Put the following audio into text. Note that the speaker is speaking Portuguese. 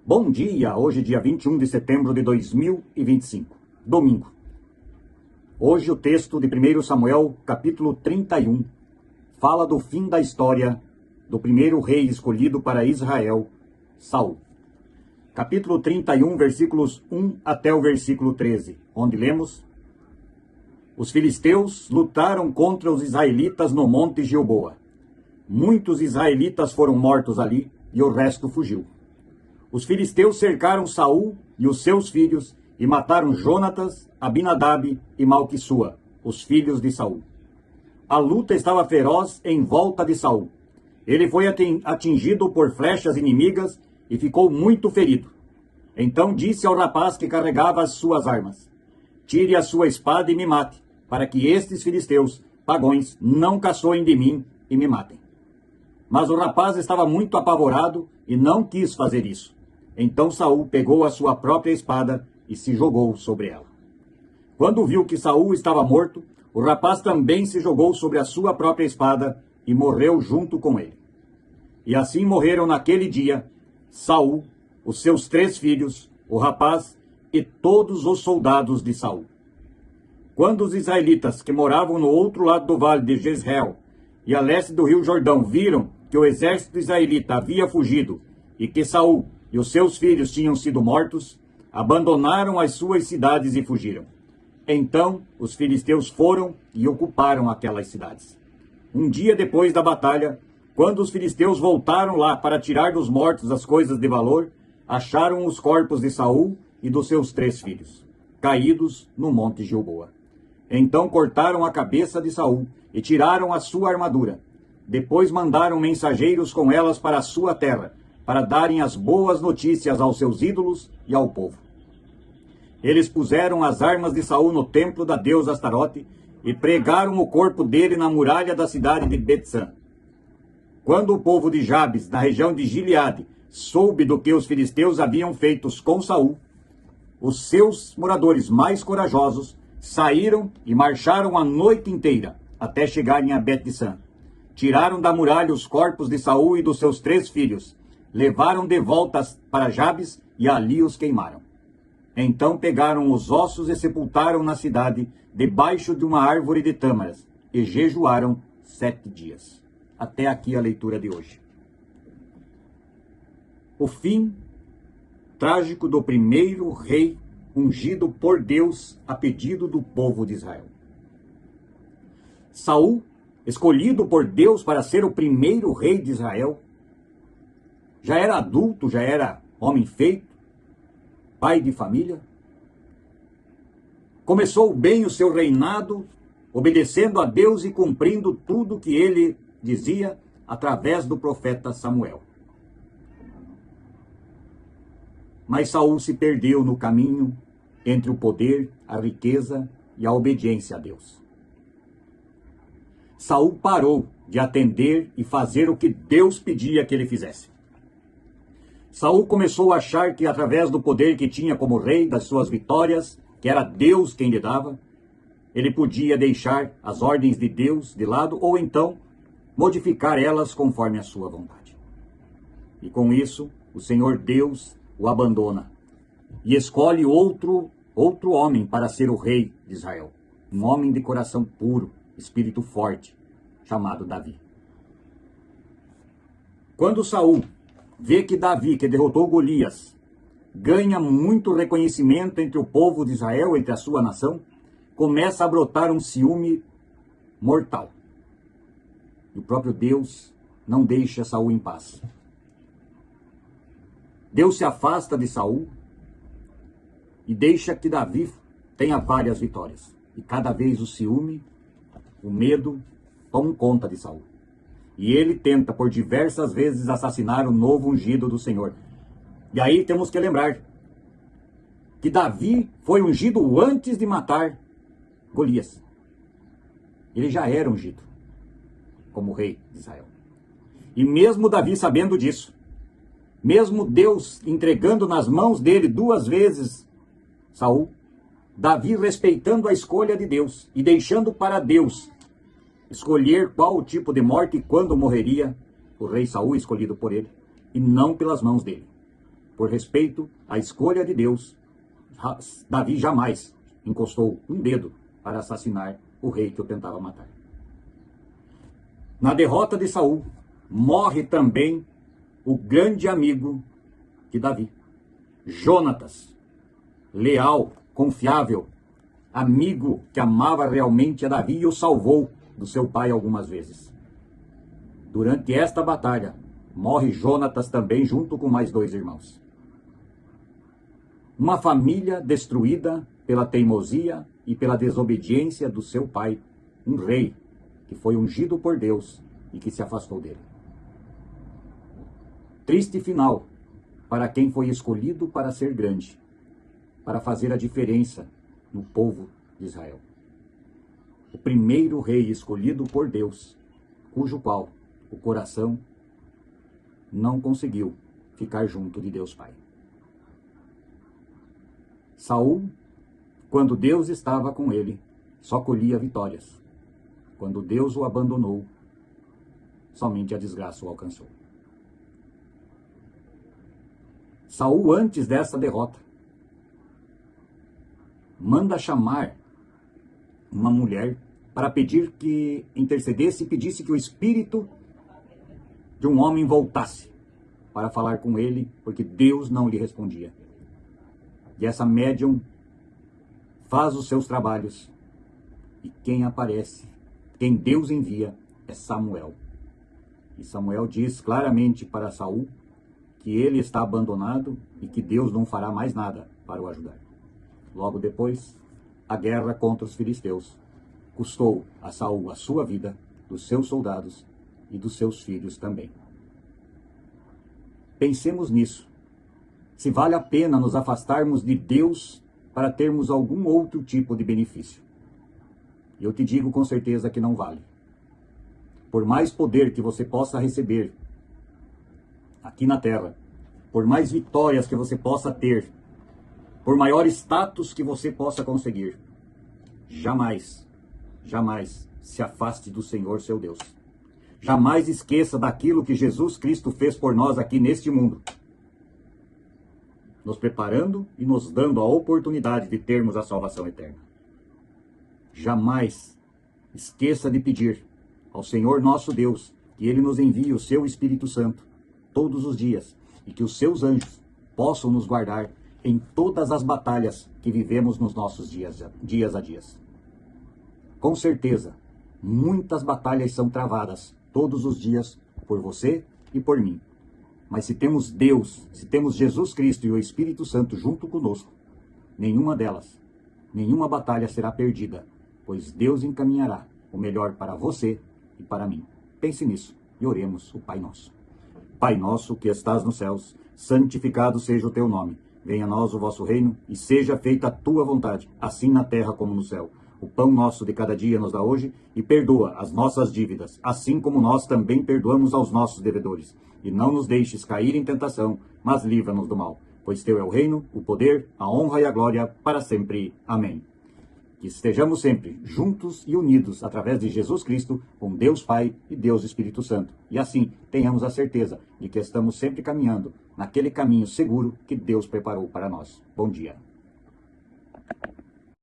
Bom dia, hoje dia 21 de setembro de 2025, domingo. Hoje o texto de 1 Samuel, capítulo 31, fala do fim da história do primeiro rei escolhido para Israel, Saul. Capítulo 31, versículos 1 até o versículo 13, onde lemos: Os filisteus lutaram contra os israelitas no monte Gilboa. Muitos israelitas foram mortos ali e o resto fugiu. Os filisteus cercaram Saul e os seus filhos e mataram Jonatas, Abinadab e Malquissua, os filhos de Saul. A luta estava feroz em volta de Saul. Ele foi atingido por flechas inimigas e ficou muito ferido. Então disse ao rapaz que carregava as suas armas: Tire a sua espada e me mate, para que estes filisteus, pagões, não caçoem de mim e me matem. Mas o rapaz estava muito apavorado e não quis fazer isso. Então Saul pegou a sua própria espada e se jogou sobre ela. Quando viu que Saul estava morto, o rapaz também se jogou sobre a sua própria espada e morreu junto com ele. E assim morreram naquele dia Saul, os seus 3 filhos, o rapaz e todos os soldados de Saul. Quando os israelitas que moravam no outro lado do vale de Jezreel e a leste do rio Jordão viram que o exército israelita havia fugido e que Saul e os seus filhos tinham sido mortos, abandonaram as suas cidades e fugiram. Então os filisteus foram e ocuparam aquelas cidades. Um dia depois da batalha, quando os filisteus voltaram lá para tirar dos mortos as coisas de valor, acharam os corpos de Saul e dos seus 3 filhos, caídos no monte Gilboa. Então cortaram a cabeça de Saul e tiraram a sua armadura. Depois mandaram mensageiros com elas para a sua terra, para darem as boas notícias aos seus ídolos e ao povo. Eles puseram as armas de Saul no templo da deusa Astarote e pregaram o corpo dele na muralha da cidade de Bet-san. Quando o povo de Jabes, na região de Gileade, soube do que os filisteus haviam feito com Saul, os seus moradores mais corajosos saíram e marcharam a noite inteira até chegarem a Bet-san. Tiraram da muralha os corpos de Saul e dos seus 3 filhos, levaram de volta para Jabes e ali os queimaram. Então pegaram os ossos e sepultaram na cidade, debaixo de uma árvore de tâmaras, e jejuaram 7 dias. Até aqui a leitura de hoje. O fim trágico do primeiro rei ungido por Deus a pedido do povo de Israel. Saul, escolhido por Deus para ser o primeiro rei de Israel, já era adulto, já era homem feito, pai de família. Começou bem o seu reinado, obedecendo a Deus e cumprindo tudo que ele dizia através do profeta Samuel. Mas Saul se perdeu no caminho entre o poder, a riqueza e a obediência a Deus. Saul parou de atender e fazer o que Deus pedia que ele fizesse. Saul começou a achar que através do poder que tinha como rei, das suas vitórias, que era Deus quem lhe dava, ele podia deixar as ordens de Deus de lado ou então modificar elas conforme a sua vontade. E com isso, o Senhor Deus o abandona e escolhe outro homem para ser o rei de Israel, um homem de coração puro, espírito forte, chamado Davi. Quando Saul vê que Davi, que derrotou Golias, ganha muito reconhecimento entre o povo de Israel, entre a sua nação, começa a brotar um ciúme mortal. E o próprio Deus não deixa Saul em paz. Deus se afasta de Saul e deixa que Davi tenha várias vitórias. E cada vez o ciúme, o medo, tomam conta de Saul. E ele tenta por diversas vezes assassinar o novo ungido do Senhor. E aí temos que lembrar que Davi foi ungido antes de matar Golias. Ele já era ungido como rei de Israel. E mesmo Davi sabendo disso, mesmo Deus entregando nas mãos dele 2 vezes Saul, Davi respeitando a escolha de Deus e deixando para Deus escolher qual o tipo de morte e quando morreria o rei Saul, escolhido por ele, e não pelas mãos dele. Por respeito à escolha de Deus, Davi jamais encostou um dedo para assassinar o rei que o tentava matar. Na derrota de Saul, morre também o grande amigo de Davi, Jonatas, leal, confiável, amigo que amava realmente a Davi e o salvou do seu pai algumas vezes. Durante esta batalha, morre Jonatas também junto com mais 2 irmãos. Uma família destruída pela teimosia e pela desobediência do seu pai, um rei que foi ungido por Deus e que se afastou dele. Triste final para quem foi escolhido para ser grande, para fazer a diferença no povo de Israel. O primeiro rei escolhido por Deus, cujo qual o coração não conseguiu ficar junto de Deus Pai. Saul, quando Deus estava com ele, só colhia vitórias. Quando Deus o abandonou, somente a desgraça o alcançou. Saul, antes dessa derrota, manda chamar uma mulher para pedir que intercedesse e pedisse que o espírito de um homem voltasse para falar com ele, porque Deus não lhe respondia. E essa médium faz os seus trabalhos, e quem aparece, quem Deus envia, é Samuel. E Samuel diz claramente para Saul que ele está abandonado e que Deus não fará mais nada para o ajudar. Logo depois, a guerra contra os filisteus custou a Saul a sua vida, dos seus soldados e dos seus filhos também. Pensemos nisso. Se vale a pena nos afastarmos de Deus para termos algum outro tipo de benefício. Eu te digo com certeza que não vale. Por mais poder que você possa receber aqui na terra, por mais vitórias que você possa ter, por maior status que você possa conseguir, jamais, jamais se afaste do Senhor seu Deus. Jamais esqueça daquilo que Jesus Cristo fez por nós aqui neste mundo, nos preparando e nos dando a oportunidade de termos a salvação eterna. Jamais esqueça de pedir ao Senhor nosso Deus que Ele nos envie o seu Espírito Santo todos os dias e que os seus anjos possam nos guardar em todas as batalhas que vivemos nos nossos dias a dias. Com certeza, muitas batalhas são travadas todos os dias por você e por mim. Mas se temos Deus, se temos Jesus Cristo e o Espírito Santo junto conosco, nenhuma delas, nenhuma batalha será perdida, pois Deus encaminhará o melhor para você e para mim. Pense nisso e oremos o Pai Nosso. Pai nosso que estás nos céus, santificado seja o teu nome. Venha a nós o vosso reino e seja feita a tua vontade, assim na terra como no céu. O pão nosso de cada dia nos dá hoje e perdoa as nossas dívidas, assim como nós também perdoamos aos nossos devedores. E não nos deixes cair em tentação, mas livra-nos do mal. Pois teu é o reino, o poder, a honra e a glória para sempre. Amém. Que estejamos sempre juntos e unidos através de Jesus Cristo, com Deus Pai e Deus Espírito Santo. E assim tenhamos a certeza de que estamos sempre caminhando naquele caminho seguro que Deus preparou para nós. Bom dia.